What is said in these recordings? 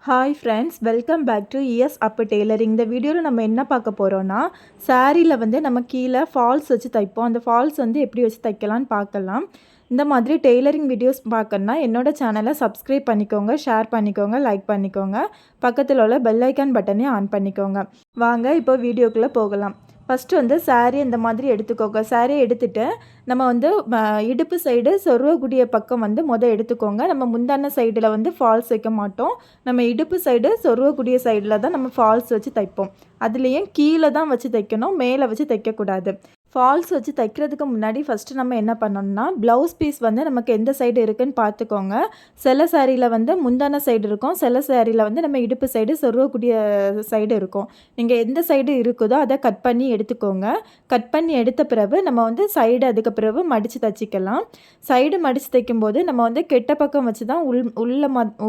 Hi friends, welcome back to ES Appu tailoring. இந்த வீடியோவில் நம்ம என்ன பார்க்க போகிறோன்னா, சாரியில் வந்து நம்ம கீழே ஃபால்ஸ் வச்சு தைப்போம். அந்த ஃபால்ஸ் வந்து எப்படி வச்சு தைக்கலான்னு பார்க்கலாம். இந்த மாதிரி டெய்லரிங் வீடியோஸ் பார்க்கணுன்னா என்னோட சேனலை சப்ஸ்கிரைப் பண்ணிக்கோங்க, ஷேர் பண்ணிக்கோங்க, லைக் பண்ணிக்கோங்க. பக்கத்தில் உள்ள பெல் ஐக்கான் பட்டனையும் ஆன் பண்ணிக்கோங்க. வாங்க இப்போ வீடியோக்குள்ளே போகலாம். ஃபஸ்ட்டு வந்து சாரீ இந்த மாதிரி எடுத்துக்கோங்க. சாரியை எடுத்துகிட்டு நம்ம வந்து இடுப்பு சைடு சொருவக்கூடிய பக்கம் வந்து எடுத்துக்கோங்க. நம்ம முந்தான சைடில் வந்து ஃபால்ஸ் வைக்க மாட்டோம். நம்ம இடுப்பு சைடு சொருவக்கூடிய சைடில் தான் நம்ம ஃபால்ஸ் வச்சு தைப்போம். அதுலேயும் கீழே தான் வச்சு தைக்கணும், மேலே வச்சு தைக்கக்கூடாது. ஃபால்ஸ் வச்சு தைக்கிறதுக்கு முன்னாடி ஃபஸ்ட்டு நம்ம என்ன பண்ணணும்னா, ப்ளவுஸ் பீஸ் வந்து நமக்கு எந்த சைடு இருக்குதுன்னு பார்த்துக்கோங்க. சில சாரியில் வந்து முந்தான சைடு இருக்கும், சில சாரியில் வந்து நம்ம இடுப்பு சைடு சொருவக்கூடிய சைடு இருக்கும். நீங்கள் எந்த சைடு இருக்குதோ அதை கட் பண்ணி எடுத்துக்கோங்க. கட் பண்ணி எடுத்த பிறகு நம்ம வந்து சைடு அதுக்கு பிறகு மடித்து தைச்சிக்கலாம். சைடு மடித்து தைக்கும்போது நம்ம வந்து கெட்ட பக்கம் வச்சு தான்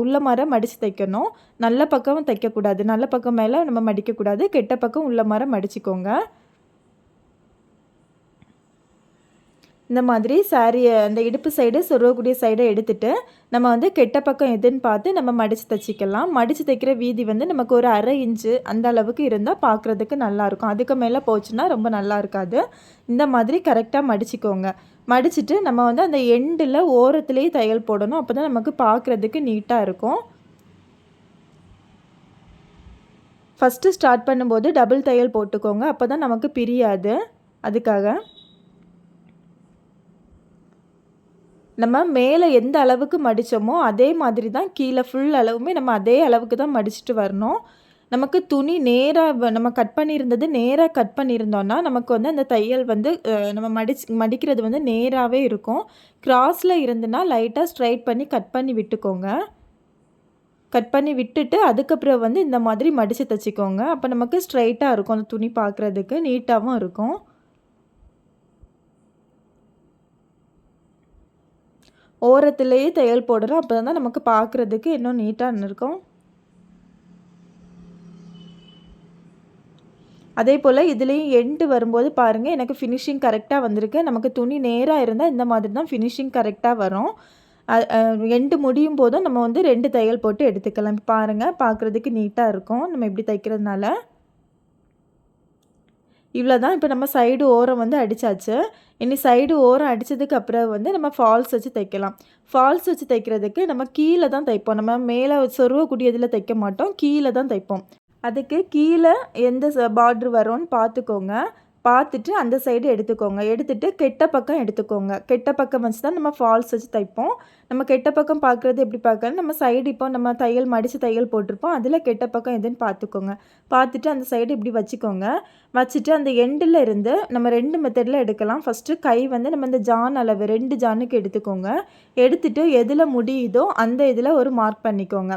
உள்ள மர மடித்து தைக்கணும். நல்ல பக்கம் தைக்கக்கூடாது. நல்ல பக்கம் மேலே நம்ம மடிக்கக்கூடாது. கெட்ட பக்கம் உள்ள மர மடிச்சுக்கோங்க. இந்த மாதிரி சாரியை அந்த இடுப்பு சைடு சொருவக்கூடிய சைடை எடுத்துகிட்டு நம்ம வந்து கெட்ட பக்கம் எதுன்னு பார்த்து நம்ம மடித்து தைச்சிக்கலாம். மடித்து தைக்கிற வீதி வந்து நமக்கு ஒரு 1/2 இன்ச்சு அந்த அளவுக்கு இருந்தால் பார்க்குறதுக்கு நல்லாயிருக்கும். அதுக்கு மேலே போச்சுன்னா ரொம்ப நல்லா இருக்காது. இந்த மாதிரி கரெக்டாக மடிச்சிக்கோங்க. மடிச்சுட்டு நம்ம வந்து அந்த எண்டில் ஓரத்துலேயே தையல் போடணும். அப்போ தான் நமக்கு பார்க்குறதுக்கு நீட்டாக இருக்கும். ஃபஸ்ட்டு ஸ்டார்ட் பண்ணும்போது டபுள் தையல் போட்டுக்கோங்க. அப்போ தான் நமக்கு பிரியாது. அதுக்காக நம்ம மேலே எந்த அளவுக்கு மடித்தோமோ அதே மாதிரி தான் கீழே ஃபுல் அளவுமே நம்ம அதே அளவுக்கு தான் மடிச்சுட்டு வரணும். நமக்கு துணி நேராக நம்ம கட் பண்ணியிருந்தது நேராக கட் பண்ணியிருந்தோன்னா நமக்கு வந்து அந்த தையல் வந்து நம்ம மடிக்கிறது வந்து நேராகவே இருக்கும். கிராஸில் இருந்துன்னா லைட்டாக ஸ்ட்ரைட் பண்ணி கட் பண்ணி விட்டுக்கோங்க. கட் பண்ணி விட்டுட்டு அதுக்கப்புறம் வந்து இந்த மாதிரி மடித்து தைச்சிக்கோங்க. அப்போ நமக்கு ஸ்ட்ரைட்டாக இருக்கும். அந்த துணி பார்க்குறதுக்கு நீட்டாகவும் இருக்கும். ஓரத்துலேயே தையல் போடுறோம். அப்போ தான் நமக்கு பார்க்குறதுக்கு இன்னும் நீட்டாக இருக்கும். அதே போல் இதுலேயும் எண்டு வரும்போது பாருங்கள், எனக்கு ஃபினிஷிங் கரெக்டாக வந்திருக்கு. நமக்கு துணி நேராக இருந்தால் இந்த மாதிரி தான் ஃபினிஷிங் கரெக்டாக வரும். எண்டு முடியும் போதும் நம்ம வந்து 2 தையல் போட்டு எடுத்துக்கலாம். பாருங்கள், பார்க்குறதுக்கு நீட்டாக இருக்கும் நம்ம இப்படி தைக்கிறதுனால. இவ்வளோ தான். இப்போ நம்ம சைடு ஓரம் வந்து அடித்தாச்சு. இனி சைடு ஓரம் அடித்ததுக்கு அப்புறம் வந்து நம்ம ஃபால்ஸ் வச்சு தைக்கலாம். ஃபால்ஸ் வச்சு தைக்கிறதுக்கு நம்ம கீழே தான் தைப்போம். நம்ம மேலே சொருவக்கூடியதில் தைக்க மாட்டோம், கீழே தான் தைப்போம். அதுக்கு கீழே எந்த பார்ட்ரு வரும்னு பார்த்துக்கோங்க. பார்த்துட்டு அந்த சைடு எடுத்துக்கோங்க. எடுத்துகிட்டு கெட்ட பக்கம் எடுத்துக்கோங்க. கெட்ட பக்கம் வச்சு தான் நம்ம ஃபால்ஸ் வச்சு தைப்போம். நம்ம கெட்ட பக்கம் பார்க்குறது எப்படி பார்க்கணும், நம்ம சைடு இப்போ நம்ம தையல் மடித்து தையல் போட்டிருப்போம், அதில் கெட்ட பக்கம் எதுன்னு பார்த்துக்கோங்க. பார்த்துட்டு அந்த சைடு இப்படி வச்சுக்கோங்க. வச்சுட்டு அந்த எண்டில் இருந்து நம்ம 2 மெத்தடில் எடுக்கலாம். ஃபஸ்ட்டு கை வந்து நம்ம இந்த ஜான் அளவு 2 ஜானுக்கு எடுத்துக்கோங்க. எடுத்துகிட்டு எதில் முடியுதோ அந்த இதில் ஒரு மார்க் பண்ணிக்கோங்க.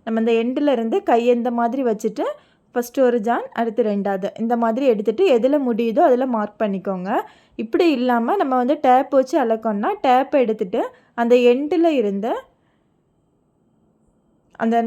நம்ம இந்த எண்டில் இருந்து கையை இந்த மாதிரி வச்சுட்டு ஃபஸ்ட்டு ஒரு ஜான், அடுத்து 2வது இந்த மாதிரி எடுத்துகிட்டு எதில் முடியுதோ அதில் மார்க் பண்ணிக்கோங்க. இப்படி இல்லாமல் நம்ம வந்து டேப் வச்சு அளக்கோன்னா டேப்பை எடுத்துகிட்டு அந்த எண்டில் இருந்து அந்த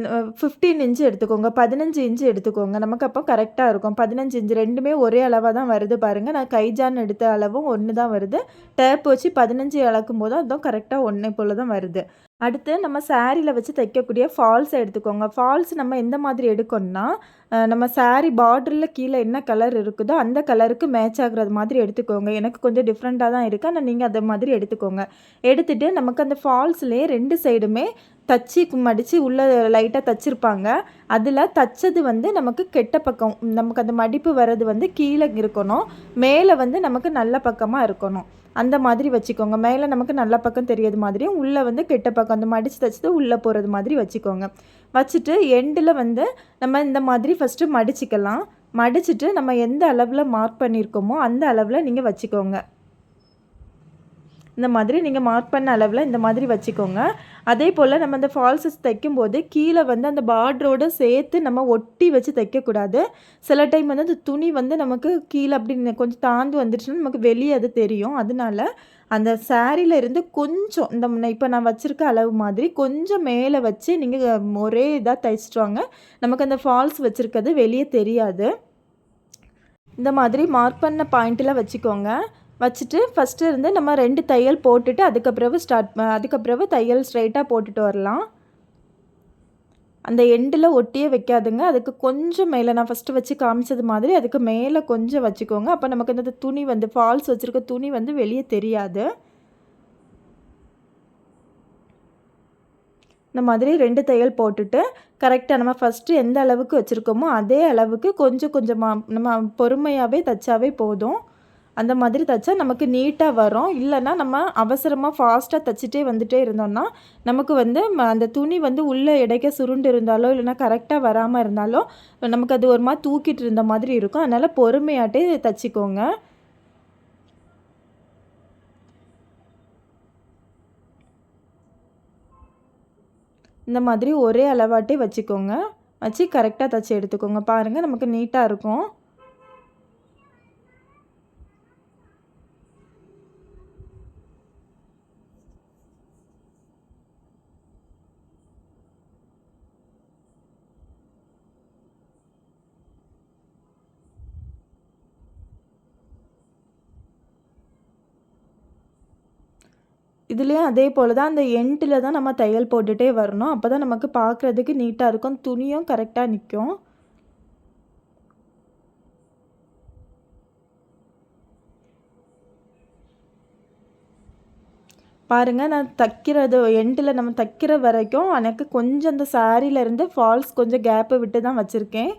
15 இன்ச்சு எடுத்துக்கோங்க, 15 இன்ச்சு எடுத்துக்கோங்க. நமக்கு அப்போ கரெக்டாக இருக்கும். 15 இன்ச்சு 2மே ஒரே அளவாக தான் வருது பாருங்கள். நான் கைஜான் எடுத்த அளவும் ஒன்று தான் வருது. டேப் வச்சு 15 அளக்கும் போதும் அதுவும் கரெக்டாக ஒன்றே போல் தான் வருது. அடுத்து நம்ம சாரியில் வச்சு தைக்கக்கூடிய ஃபால்ஸை எடுத்துக்கோங்க. ஃபால்ஸ் நம்ம எந்த மாதிரி எடுக்கணும்னா, நம்ம சாரி பார்டரில் கீழே என்ன கலர் இருக்குதோ அந்த கலருக்கு மேட்ச் ஆகுறது மாதிரி எடுத்துக்கோங்க. எனக்கு கொஞ்சம் டிஃப்ரெண்ட்டாக தான் இருக்குது, ஆனால் நீங்கள் அதை மாதிரி எடுத்துக்கோங்க. எடுத்துகிட்டு நமக்கு அந்த ஃபால்ஸ்லேயே 2 சைடுமே தச்சு மடித்து உள்ளே லைட்டாக தச்சுருப்பாங்க. அதில் தச்சது வந்து நமக்கு கெட்ட பக்கம், நமக்கு அந்த மடிப்பு வர்றது வந்து கீழே இருக்கணும், மேலே வந்து நமக்கு நல்ல பக்கமாக இருக்கணும். அந்த மாதிரி வச்சுக்கோங்க. மேலே நமக்கு நல்ல பக்கம் தெரியாது மாதிரியும், உள்ளே வந்து கெட்ட பக்கம் அந்த மடித்து தைச்சது உள்ளே போகிறது மாதிரி வச்சுக்கோங்க. வச்சுட்டு எண்டில் வந்து நம்ம இந்த மாதிரி ஃபஸ்ட்டு மடிச்சிக்கலாம். மடிச்சுட்டு நம்ம எந்த அளவில் மார்க் பண்ணியிருக்கோமோ அந்த அளவில் நீங்கள் வச்சுக்கோங்க. இந்த மாதிரி நீங்கள் மார்க் பண்ண அளவில் இந்த மாதிரி வச்சுக்கோங்க. அதே போல் நம்ம அந்த ஃபால்ஸஸ் தைக்கும்போது கீழே வந்து அந்த பார்டரோடு சேர்த்து நம்ம ஒட்டி வச்சு தைக்கக்கூடாது. சில டைம் வந்து அந்த துணி வந்து நமக்கு கீழே அப்படி கொஞ்சம் தாழ்ந்து வந்துடுச்சுன்னா நமக்கு வெளியே அது தெரியும். அதனால அந்த சாரியில் இருந்து கொஞ்சம் இந்த இப்போ நான் வச்சுருக்க அளவு மாதிரி கொஞ்சம் மேலே வச்சு நீங்கள் ஒரே இதாக தைச்சிட்டு வாங்க. நமக்கு அந்த ஃபால்ஸ் வச்சுருக்கிறது வெளியே தெரியாது. இந்த மாதிரி மார்க் பண்ண பாயிண்ட்டில் வச்சுக்கோங்க. வச்சுட்டு ஃபஸ்ட்டு இருந்து நம்ம 2 தையல் போட்டுட்டு அதுக்கப்புறம் தையல் ஸ்ட்ரைட்டாக போட்டுட்டு வரலாம். அந்த எண்டில் ஒட்டியே வைக்காதுங்க. அதுக்கு கொஞ்சம் மேலே நான் ஃபஸ்ட்டு வச்சு காமிச்சது மாதிரி அதுக்கு மேலே கொஞ்சம் வச்சுக்கோங்க. அப்போ நமக்கு இந்த துணி வந்து ஃபால்ஸ் வச்சுருக்க துணி வந்து வெளியே தெரியாது. இந்த மாதிரி 2 தையல் போட்டுட்டு கரெக்டாக நம்ம ஃபஸ்ட்டு எந்த அளவுக்கு வச்சுருக்கோமோ அதே அளவுக்கு கொஞ்சம் கொஞ்சமாக நம்ம பொறுமையாகவே தைச்சாவே போதும். அந்த மாதிரி தைச்சா நமக்கு நீட்டாக வரும். இல்லைன்னா நம்ம அவசரமாக ஃபாஸ்ட்டாக தைச்சிட்டே வந்துட்டே இருந்தோம்னா நமக்கு வந்து அந்த துணி வந்து உள்ளே இடைக்க சுருண்டு இருந்தாலோ இல்லைன்னா கரெக்டாக வராமல் இருந்தாலோ நமக்கு அது ஒரு மாதிரி தூக்கிட்டு இருந்த மாதிரி இருக்கும். அதனால் பொறுமையாட்டே தைச்சிக்கோங்க. இந்த மாதிரி ஒரே அளவாட்டே வச்சுக்கோங்க. வச்சு கரெக்டாக தைச்சி எடுத்துக்கோங்க. பாருங்கள் நமக்கு நீட்டாக இருக்கும். இதுலேயும் அதே போல் தான் அந்த எண்டில் தான் நம்ம தையல் போட்டுகிட்டே வரணும். அப்போ தான் நமக்கு பார்க்குறதுக்கு நீட்டாக இருக்கும். துணியும் கரெக்டாக நிற்கும். பாருங்கள் நான் தைக்கிறது எண்டில் நம்ம தைக்கிற வரைக்கும் எனக்கு கொஞ்சம் அந்த சாரியிலேருந்து ஃபால்ஸ் கொஞ்சம் கேப்பு விட்டு தான் வச்சுருக்கேன்.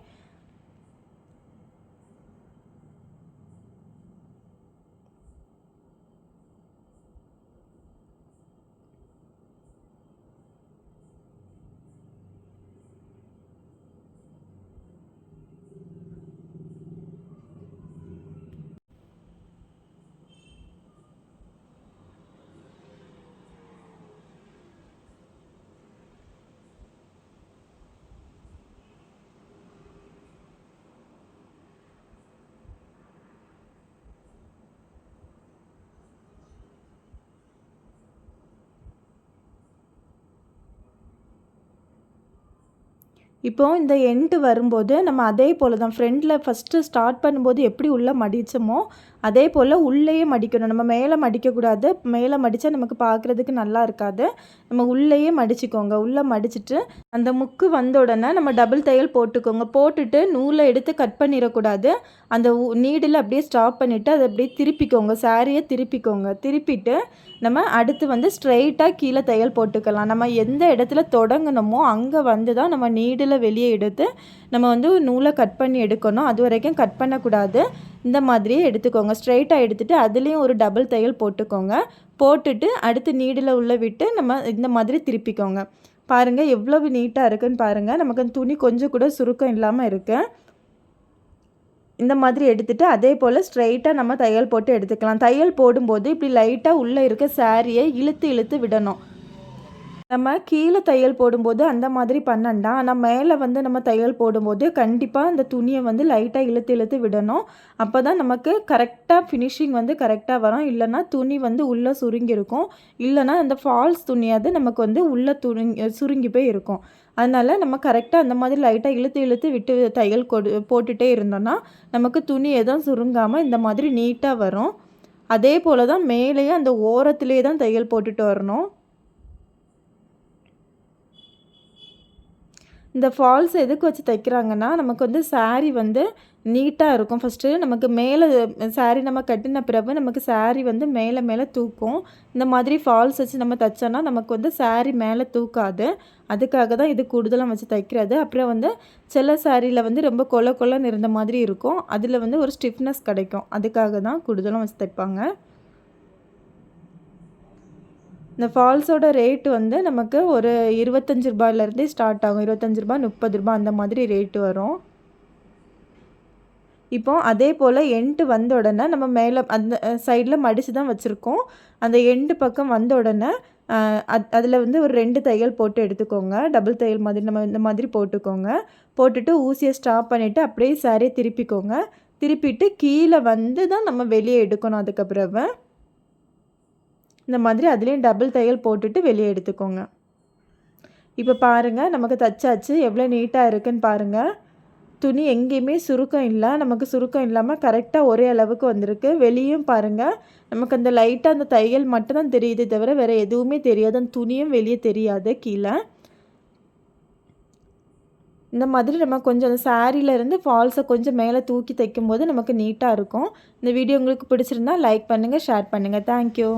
இப்போ இந்த எண்டு வரும்போது நம்ம அதே போல் தான் ஃப்ரண்ட்டில் ஃபஸ்ட்டு ஸ்டார்ட் பண்ணும்போது எப்படி உள்ளே மடித்தோமோ அதே போல் உள்ளேயே மடிக்கணும். நம்ம மேலே மடிக்கக்கூடாது. மேலே மடித்தா நமக்கு பார்க்குறதுக்கு நல்லா இருக்காது. நம்ம உள்ளேயே மடிச்சுக்கோங்க. உள்ளே மடிச்சுட்டு அந்த முக்கு வந்த உடனே நம்ம டபுள் தையல் போட்டுக்கோங்க. போட்டுட்டு நூலை எடுத்து கட் பண்ணிடக்கூடாது. அந்த நீடில் அப்படியே ஸ்டாப் பண்ணிவிட்டு அதை அப்படியே திருப்பிக்கோங்க. சாரியை திருப்பிக்கோங்க. திருப்பிட்டு நம்ம அடுத்து வந்து ஸ்ட்ரெயிட்டாக கீழே தையல் போட்டுக்கலாம். நம்ம எந்த இடத்துல தொடங்கணுமோ அங்கே வந்து தான் நம்ம நீடில் வெளியே எடுத்து நம்ம வந்து நூலை கட் பண்ணி எடுக்கணும். அது வரைக்கும் கட் பண்ணக்கூடாது. இந்த மாதிரியே எடுத்துக்கோங்க. ஸ்ட்ரெயிட்டாக எடுத்துகிட்டு அதுலேயும் ஒரு டபுள் தையல் போட்டுக்கோங்க. போட்டுட்டு அடுத்து நீடில் உள்ளே விட்டு நம்ம இந்த மாதிரி திருப்பிக்கோங்க. பாருங்கள் எவ்வளவு நீட்டாக இருக்குதுன்னு பாருங்கள். நமக்கு அந்த துணி கொஞ்சம் கூட சுருக்கம் இல்லாமல் இருக்குது. இந்த மாதிரி எடுத்துகிட்டு அதே போல் ஸ்ட்ரெயிட்டாக நம்ம தையல் போட்டு எடுத்துக்கலாம். தையல் போடும்போது இப்படி லைட்டாக உள்ளே இருக்க சாரியை இழுத்து இழுத்து விடணும். நம்ம கீழே தையல் போடும்போது அந்த மாதிரி பண்ணண்டா. ஆனால் மேலே வந்து நம்ம தையல் போடும்போது கண்டிப்பாக அந்த துணியை வந்து லைட்டாக இழுத்து இழுத்து விடணும். அப்போ தான் நமக்கு கரெக்டாக ஃபினிஷிங் வந்து கரெக்டாக வரும். இல்லைனா துணி வந்து உள்ளே சுருங்கியிருக்கும். இல்லைனா அந்த ஃபால்ஸ் துணியாவது நமக்கு வந்து உள்ளே சுருங்கி போய் இருக்கும். அதனால் நம்ம கரெக்டாக அந்த மாதிரி லைட்டாக இழுத்து இழுத்து விட்டு தையல் போட்டுகிட்டே இருந்தோன்னா நமக்கு துணி எதுவும் சுருங்காமல் இந்த மாதிரி நீட்டாக வரும். அதே போல் தான் மேலேயே அந்த ஓரத்துலேயே தான் தையல் போட்டுட்டு வரணும். இந்த ஃபால்ஸ் எதுக்கு வச்சு தைக்கிறாங்கன்னா நமக்கு வந்து சாரீ வந்து நீட்டாக இருக்கும். ஃபஸ்ட்டு நமக்கு மேலே சாரீ நம்ம கட்டின பிறகு நமக்கு சாரீ வந்து மேலே மேலே தூக்கும். இந்த மாதிரி ஃபால்ஸ் வச்சு நம்ம தைச்சோன்னா நமக்கு வந்து சாரீ மேலே தூக்காது. அதுக்காக தான் இது கூடுதலாக வச்சு தைக்கிறது. அப்புறம் வந்து சில சாரியில் வந்து ரொம்ப கொல கொலன்னு இருந்த மாதிரி இருக்கும். அதில் வந்து ஒரு ஸ்டிஃப்னஸ் கிடைக்கும். அதுக்காக தான் கூடுதலாக வச்சு தைப்பாங்க. இந்த ஃபால்ஸோட ரேட்டு வந்து நமக்கு ஒரு ரூ. 25 ஸ்டார்ட் ஆகும். ரூ. 25 ரூ. 30 அந்த மாதிரி ரேட்டு வரும். இப்போ அதே போல் எண்டு வந்த உடனே நம்ம மேலே அந்த சைடில் மடித்து தான் வச்சுருக்கோம். அந்த எண்டு பக்கம் வந்த உடனே அதில் வந்து ஒரு 2 தையல் போட்டு எடுத்துக்கோங்க. டபுள் தையல் மாதிரி நம்ம இந்த மாதிரி போட்டுக்கோங்க. போட்டுட்டு ஊசியை ஸ்டாப் பண்ணிவிட்டு அப்படியே சாரியை திருப்பிக்கோங்க. திருப்பிட்டு கீழே வந்து தான் நம்ம வெளியே எடுக்கணும். அதுக்கப்புறம் இந்த மாதிரி அதுலேயும் டபுள் தையல் போட்டுட்டு வெளியே எடுத்துக்கோங்க. இப்போ பாருங்கள் நமக்கு தைச்சாச்சு. எவ்வளோ நீட்டாக இருக்குதுன்னு பாருங்கள். துணி எங்கேயுமே சுருக்கம் இல்லை. நமக்கு சுருக்கம் இல்லாமல் கரெக்டாக ஒரே அளவுக்கு வந்திருக்கு. வெளியும் பாருங்கள் நமக்கு அந்த லைட்டாக அந்த தையல் மட்டும் தான் தெரியுது தவிர வேறு எதுவுமே தெரியாது. அந்த துணியும் வெளியே தெரியாது கீழே. இந்த மாதிரி நம்ம கொஞ்சம் அந்த சாரீலேருந்து ஃபால்ஸை கொஞ்சம் மேலே தூக்கி தைக்கும்போது நமக்கு நீட்டாக இருக்கும். இந்த வீடியோ உங்களுக்கு பிடிச்சிருந்தா லைக் பண்ணுங்கள், ஷேர் பண்ணுங்கள். தேங்க்யூ.